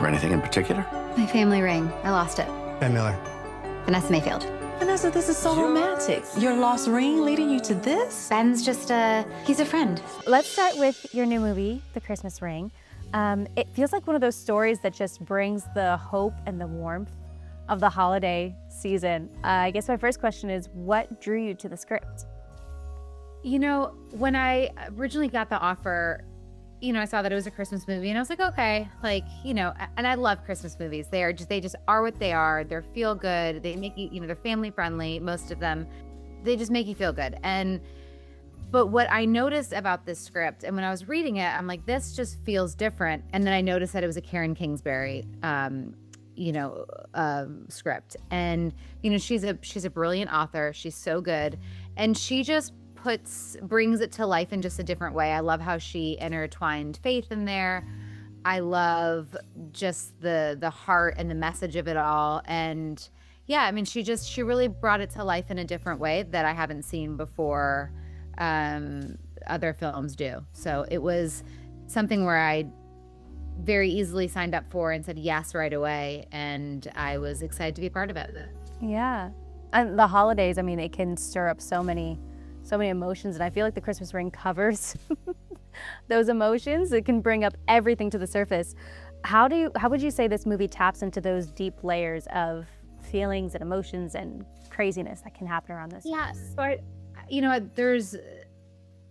For anything in particular? My family ring. I lost it. Ben Miller. Vanessa Mayfield. Vanessa, this is so romantic. Your lost ring leading you to this? Ben's just he's a friend. Let's start with your new movie, The Christmas Ring. It feels like one of those stories that just brings the hope and the warmth of the holiday season. I guess my first question is, what drew you to the script? You know, when I originally got the offer, you know, I saw that it was a Christmas movie and I was like, okay, like, you know, and I love Christmas movies. They just are what they are. They're feel good. They make you, you know, they're family friendly, most of them. They just make you feel good. But what I noticed about this script, and when I was reading it, I'm like, this just feels different. And then I noticed that it was a Karen Kingsbury, script. And, you know, she's a brilliant author. She's so good. And she just brings it to life in just a different way. I love how she intertwined faith in there. I love just the heart and the message of it all. And yeah, I mean, she really brought it to life in a different way that I haven't seen before other films do. So it was something where I very easily signed up for and said yes right away. And I was excited to be a part of it. Yeah. And the holidays, I mean, it can stir up so many emotions, and I feel like The Christmas Ring covers those emotions. It can bring up everything to the surface. How would you say this movie taps into those deep layers of feelings and emotions and craziness that can happen around this? Yeah, so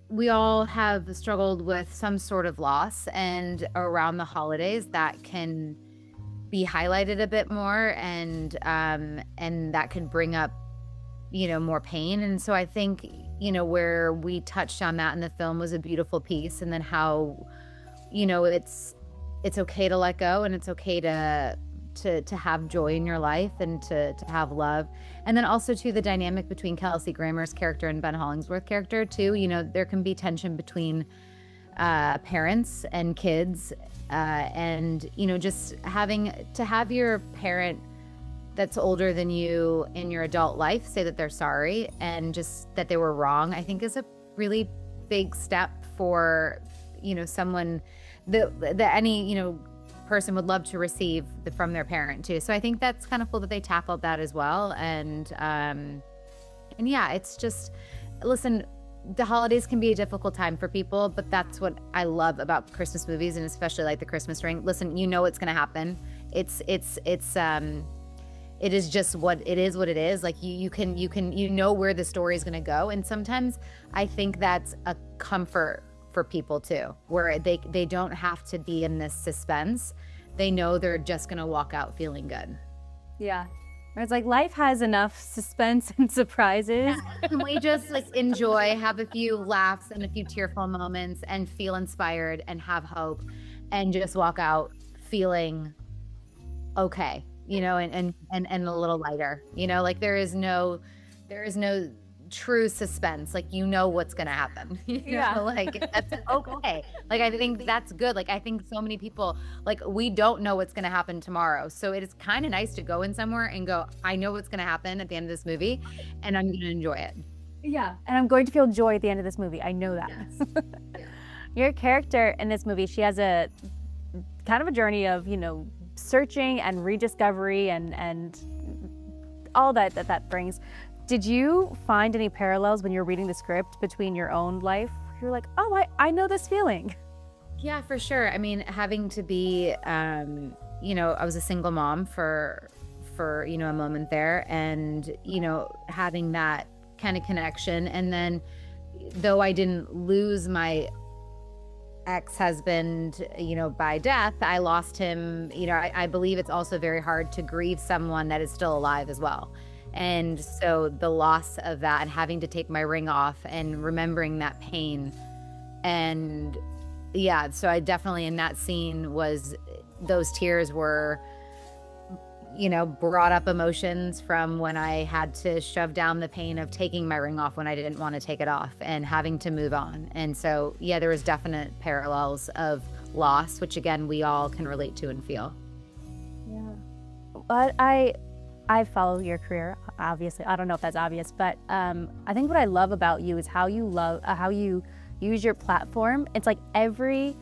we all have struggled with some sort of loss, and around the holidays that can be highlighted a bit more, and that can bring up, you know, more pain. And so I think, you know, where we touched on that in the film was a beautiful piece, and then how, you know, it's okay to let go, and it's okay to have joy in your life, and to have love. And then also too, the dynamic between Kelsey Grammer's character and Ben Hollingsworth's character too. You know, there can be tension between parents and kids, and, you know, just having to have your parent that's older than you in your adult life say that they're sorry and just that they were wrong, I think is a really big step for, you know, someone that any, you know, person would love to receive from their parent too. So I think that's kind of cool that they tackled that as well. And yeah, it's just, listen, the holidays can be a difficult time for people, but that's what I love about Christmas movies, and especially like The Christmas Ring. Listen, you know what's going to happen. It is just what it is. Like you know where the story is going to go. And sometimes I think that's a comfort for people too, where they don't have to be in this suspense. They know they're just going to walk out feeling good. Yeah. It's like life has enough suspense and surprises. Yeah. Can we just like enjoy, have a few laughs and a few tearful moments, and feel inspired and have hope, and just walk out feeling okay, you know, and a little lighter, you know, like there is no true suspense. Like, you know what's gonna happen. Yeah. Like that's okay. Like I think that's good. Like I think so many people, like, we don't know what's gonna happen tomorrow. So it is kind of nice to go in somewhere and go, I know what's gonna happen at the end of this movie, and I'm gonna enjoy it. Yeah. And I'm going to feel joy at the end of this movie. I know that. Yes. Your character in this movie, she has a kind of a journey of, you know, searching and rediscovery and all that brings. Did you find any parallels when you're reading the script between your own life? You're like, oh, I know this feeling. Yeah, for sure. I mean, having to be, you know, I was a single mom for, you know, a moment there, and, you know, having that kind of connection. And then though I didn't lose my ex-husband, you know, by death, I lost him, you know, I believe it's also very hard to grieve someone that is still alive as well. And so the loss of that, and having to take my ring off, and remembering that pain. And yeah, so I definitely, in that scene, those tears were, you know, brought up emotions from when I had to shove down the pain of taking my ring off when I didn't want to take it off, and having to move on. And so, yeah, there was definite parallels of loss, which again, we all can relate to and feel. Yeah. But I follow your career, obviously. I don't know if that's obvious, but I think what I love about you is how you use your platform. It's like every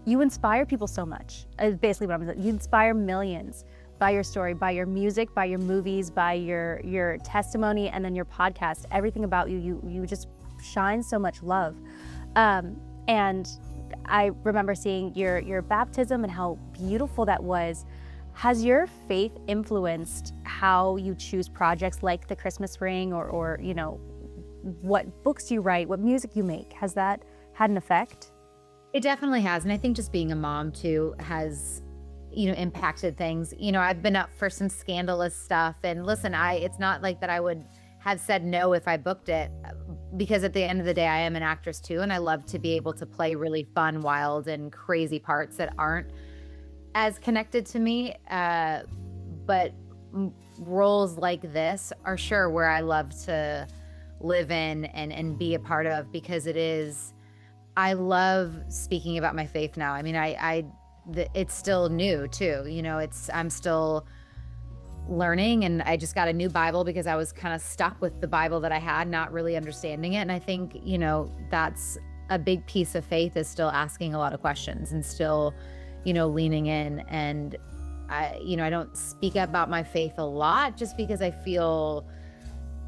you inspire people so much. Is basically what I'm saying. You inspire millions by your story, by your music, by your movies, by your testimony, and then your podcast. Everything about you just shine so much love. And I remember seeing your baptism and how beautiful that was. Has your faith influenced how you choose projects like the Christmas ring, or you know, what books you write, what music you make? Has that had an effect? It definitely has. And I think just being a mom too has, you know, impacted things. You know, I've been up for some scandalous stuff, and listen, it's not like that I would have said no if I booked it, because at the end of the day, I am an actress too, and I love to be able to play really fun, wild, and crazy parts that aren't as connected to me. But roles like this are sure where I love to live in and be a part of, because I love speaking about my faith now. I mean, it's still new too. You know, I'm still learning, and I just got a new Bible because I was kind of stuck with the Bible that I had, not really understanding it. And I think, you know, that's a big piece of faith, is still asking a lot of questions and still, you know, leaning in. And I don't speak about my faith a lot just because I feel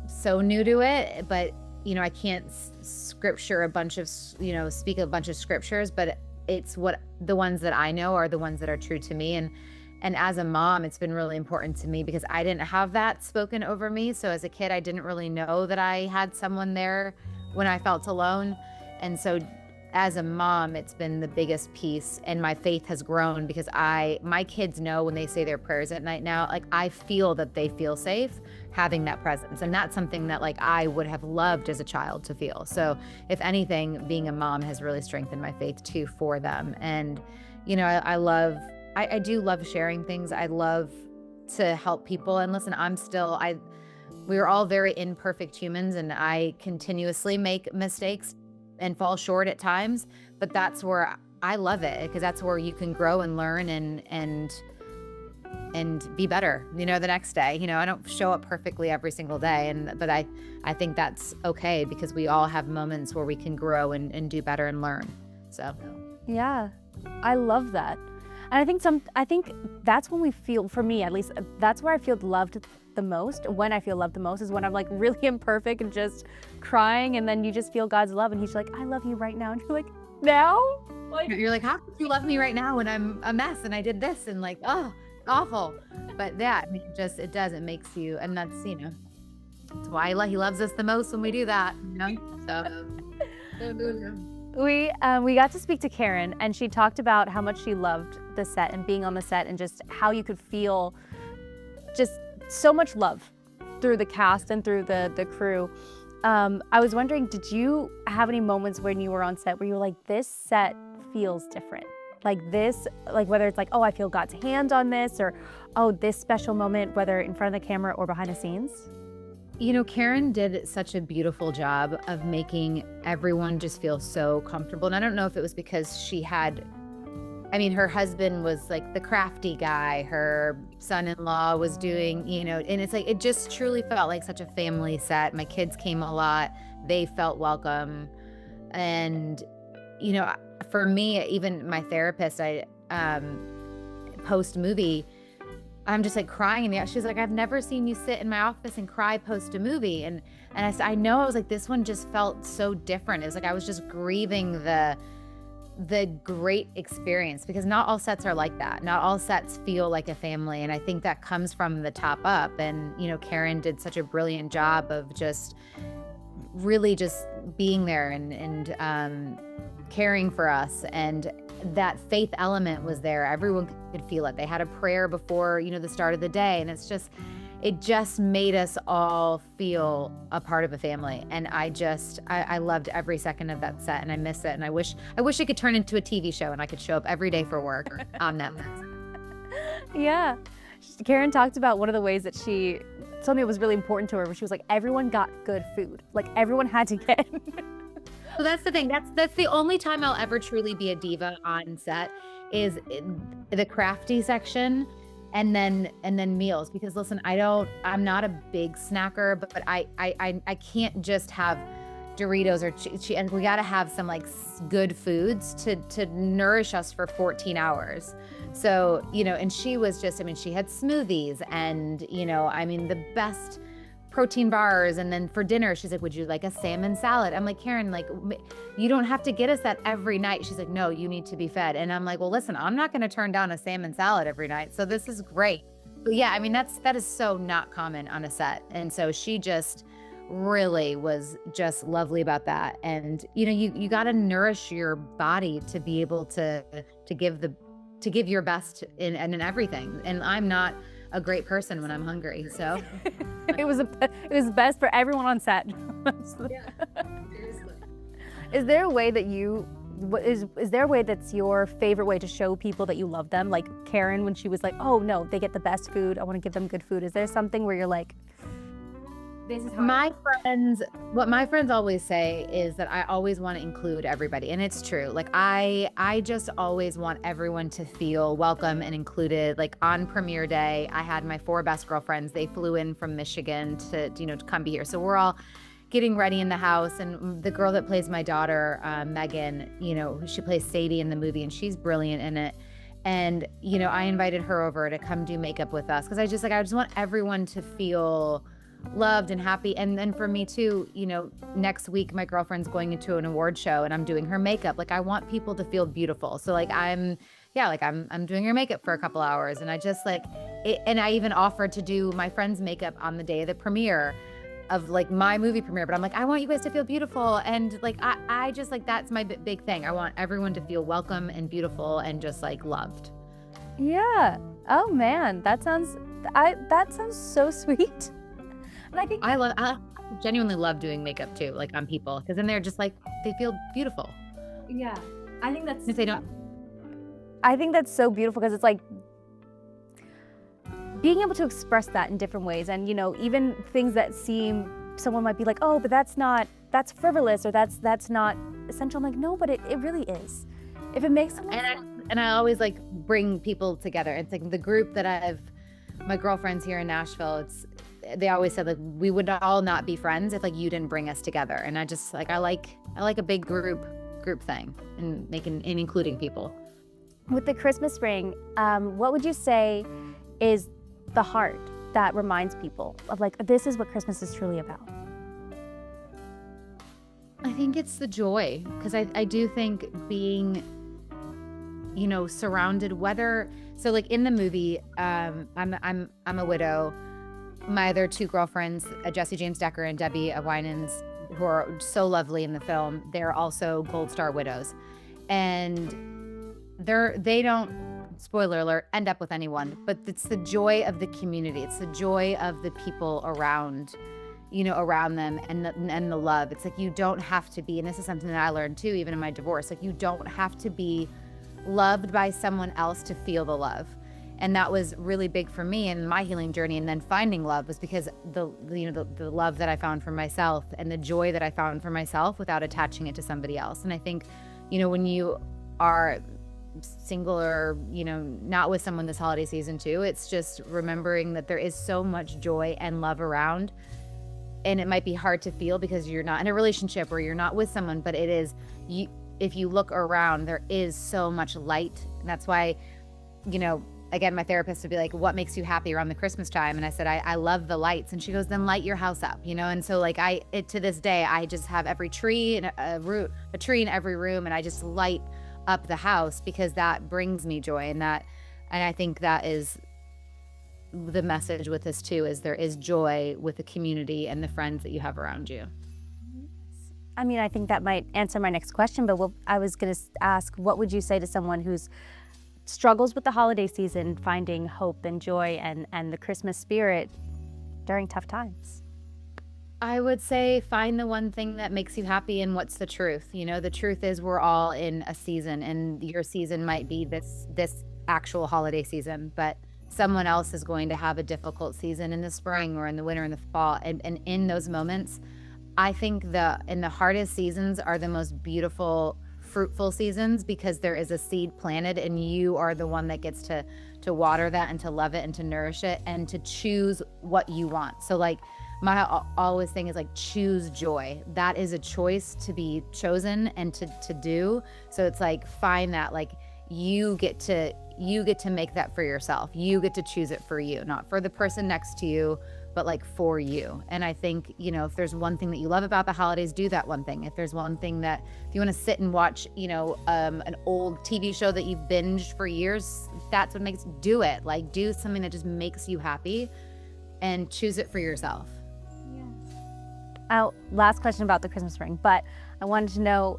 so new to it, but you know, I can't scripture a bunch of, you know, speak a bunch of scriptures, but it's the ones that I know are the ones that are true to me. And as a mom, it's been really important to me because I didn't have that spoken over me. So as a kid, I didn't really know that I had someone there when I felt alone. And so as a mom, it's been the biggest piece, and my faith has grown because my kids know when they say their prayers at night now, like I feel that they feel safe having that presence. And that's something that like I would have loved as a child to feel. So if anything, being a mom has really strengthened my faith too for them. And, you know, I do love sharing things. I love to help people. And listen, we're all very imperfect humans, and I continuously make mistakes and fall short at times, but that's where I love it, because that's where you can grow and learn and be better, you know, the next day. You know, I don't show up perfectly every single day, but I think that's okay, because we all have moments where we can grow and do better and learn. So Yeah, I love that. And I think that's when we feel, for me at least, that's where I feel loved the most. When I feel loved the most is when I'm like really imperfect and just crying, and then you just feel God's love, and he's like, I love you right now. And you're like, now? Like, you're like, how could you love me right now when I'm a mess and I did this, and like, oh, awful. But yeah, I mean, it makes you, and that's, you know, that's why he loves us the most when we do that, you know? So we got to speak to Karen, and she talked about how much she loved the set and being on the set, and just how you could feel just so much love through the cast and through the crew. I was wondering, did you have any moments when you were on set where you were like, this set feels different? Like this, like whether it's like, oh, I feel God's hand on this, or oh, this special moment, whether in front of the camera or behind the scenes? You know, Karen did such a beautiful job of making everyone just feel so comfortable. And I don't know if it was because her husband was like the crafty guy, her son-in-law was doing, you know, and it's like, it just truly felt like such a family set. My kids came a lot, they felt welcome. And, you know, for me, even my therapist, post movie, I'm just like crying she's like, I've never seen you sit in my office and cry post a movie. And I said, I know. I was like, this one just felt so different. It was like I was just grieving the great experience, because not all sets are like that. Not all sets feel like a family. And I think that comes from the top up. And, you know, Karen did such a brilliant job of just really just being there and caring for us. And that faith element was there. Everyone could feel it. They had a prayer before, you know, the start of the day. And it just made us all feel a part of a family. And I loved every second of that set, and I miss it. And I wish it could turn into a TV show and I could show up every day for work on Netflix. Yeah. Karen talked about one of the ways that she told me it was really important to her, where she was like, everyone got good food. Like everyone had to get. So that's the thing. That's the only time I'll ever truly be a diva on set, is the crafty section, and then meals. Because listen, I'm not a big snacker, but I can't just have Doritos or and we got to have some like good foods to nourish us for 14 hours. So, you know, and she was just, I mean, she had smoothies and, you know, I mean, the best protein bars. And then for dinner, she's like, would you like a salmon salad? I'm like, Karen, like, you don't have to get us that every night. She's like, no, you need to be fed. And I'm like, well, listen, I'm not going to turn down a salmon salad every night. So this is great. But yeah, I mean, that is so not common on a set. And so she just really was just lovely about that. And, you know, you got to nourish your body to be able to give your best in everything. And I'm not a great person when I'm hungry. So it was best for everyone on set. yeah, seriously. Is there a way that is there a way that's your favorite way to show people that you love them? Like Karen, when she was like, oh no, they get the best food, I want to give them good food. Is there something where you're like, this is how what my friends always say is that I always want to include everybody. And it's true. Like I just always want everyone to feel welcome and included. Like on premiere day, I had my 4 best girlfriends. They flew in from Michigan to come be here. So we're all getting ready in the house. And the girl that plays my daughter, Megan, you know, she plays Sadie in the movie and she's brilliant in it. And, you know, I invited her over to come do makeup with us. Cause I just want everyone to feel loved and happy. And then for me too, you know, next week my girlfriend's going into an award show and I'm doing her makeup. Like I want people to feel beautiful. So like I'm doing her makeup for a couple hours and I just like it, and I even offered to do my friend's makeup on the day of the premiere of like my movie premiere, but I'm like, I want you guys to feel beautiful. And like, I just like, that's my big thing. I want everyone to feel welcome and beautiful and just like loved. Yeah. Oh man, that sounds so sweet. And I think I genuinely love doing makeup too, like on people, because then they're just like, they feel beautiful. Yeah. I think that's, If they don't. I think that's so beautiful because it's like being able to express that in different ways. And, you know, even things that someone might be like, oh, but that's frivolous or that's not essential. I'm like, no, but it really is. If it makes someone. And I always like bring people together. It's like the group that my girlfriends here in Nashville, they always said like we would all not be friends if like you didn't bring us together. And I just like I like a big group thing and including people. With the Christmas ring, what would you say is the heart that reminds people of like this is what Christmas is truly about? I think it's the joy, because I do think being, you know, surrounded, so like in the movie, I'm a widow. My other 2 girlfriends, Jessie James Decker and Debbie Winans, who are so lovely in the film, they're also Gold Star widows. And they don't, spoiler alert, end up with anyone, but it's the joy of the community. It's the joy of the people around them and the love. It's like you don't have to be, and this is something that I learned too, even in my divorce, like you don't have to be loved by someone else to feel the love. And that was really big for me in my healing journey. And then finding love was because the love that I found for myself and the joy that I found for myself without attaching it to somebody else. And I think, you know, when you are single or, you know, not with someone this holiday season too, it's just remembering that there is so much joy and love around. And it might be hard to feel because you're not in a relationship or you're not with someone, but it is, if you look around, there is so much light. And that's why, you know, again, my therapist would be like, what makes you happy around the Christmas time? And I said, I love the lights. And she goes, then light your house up, you know? And so like to this day, I just have every tree and a tree in every room. And I just light up the house because that brings me joy. And I think that is the message with this too, is there is joy with the community and the friends that you have around you. I mean, I think that might answer my next question, but I was going to ask, what would you say to someone who's struggles with the holiday season, finding hope and joy and the Christmas spirit during tough times? I would say find the one thing that makes you happy, and what's the truth. You know, the truth is we're all in a season, and your season might be this actual holiday season, but someone else is going to have a difficult season in the spring or in the winter and the fall. And in those moments, I think in the hardest seasons are the most beautiful, fruitful seasons, because there is a seed planted and you are the one that gets to water that and to love it and to nourish it and to choose what you want. So like my always thing is like, choose joy. That is a choice to be chosen and to do. So it's like, find that, like, you get to make that for yourself. You get to choose it for you, not for the person next to you, but like for you. And I think, you know, if there's one thing that you love about the holidays, do that one thing. If there's one thing that, if you want to sit and watch, you know, an old TV show that you've binged for years, that's what makes, do it. Like, do something that just makes you happy and choose it for yourself. Last question about the Christmas ring, but I wanted to know,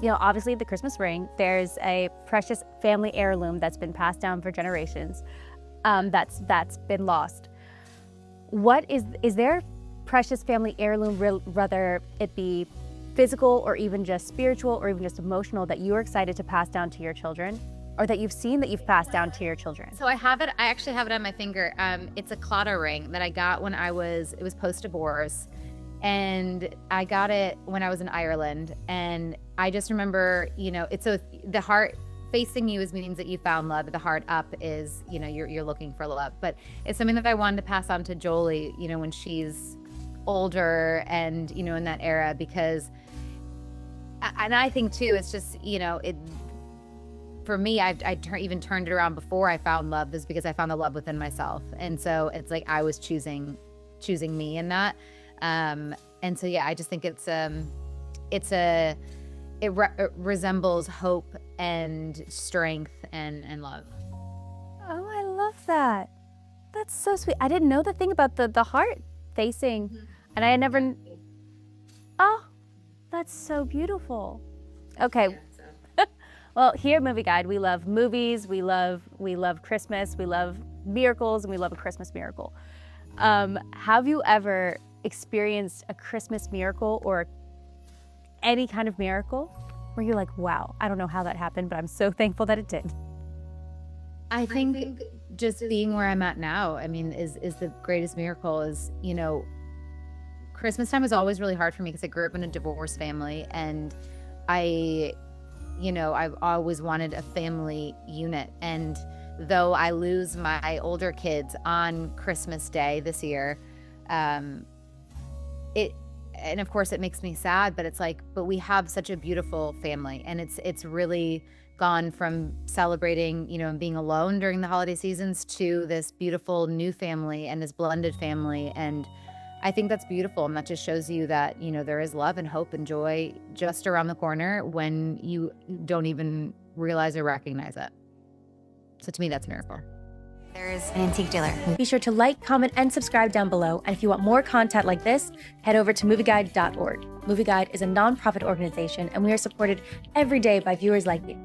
you know, obviously the Christmas ring, there's a precious family heirloom that's been passed down for generations, that's been lost. What is there precious family heirloom, whether it be physical or even just spiritual or even just emotional, that you are excited to pass down to your children, or that you've seen that you've passed down to your children? So I actually have it on my finger. It's a Claddagh ring that I got when it was post-divorce. And I got it when I was in Ireland. And I just remember, you know, so the heart facing you means that you found love. The heart up is, you know, you're looking for love. But it's something that I wanted to pass on to Jolie, you know, when she's older and, you know, in that era, because, and I think too, it's just, you know, for me, I even turned it around before I found love, is because I found the love within myself. And so it's like, I was choosing me in that. And so, yeah, I just think it resembles hope and strength and love. Oh, I love that. That's so sweet. I didn't know the thing about the heart facing, and I had never, oh, that's so beautiful. Okay. Well, here at Movie Guide, we love movies, we love Christmas, we love miracles, and we love a Christmas miracle. Have you ever experienced a Christmas miracle or any kind of miracle where you're like, wow, I don't know how that happened, but I'm so thankful that it did? I think just being where I'm at now, I mean, is the greatest miracle. Is, you know, Christmas time was always really hard for me because I grew up in a divorced family, and I've always wanted a family unit. And though I lose my older kids on Christmas Day this year, and of course it makes me sad, but it's like, but we have such a beautiful family, and it's really gone from celebrating, you know, and being alone during the holiday seasons to this beautiful new family and this blended family. And I think that's beautiful, and that just shows you that, you know, there is love and hope and joy just around the corner when you don't even realize or recognize it. So to me, that's a miracle. There's an antique dealer. Be sure to like, comment, and subscribe down below. And if you want more content like this, head over to movieguide.org. Movie Guide is a nonprofit organization, and we are supported every day by viewers like you.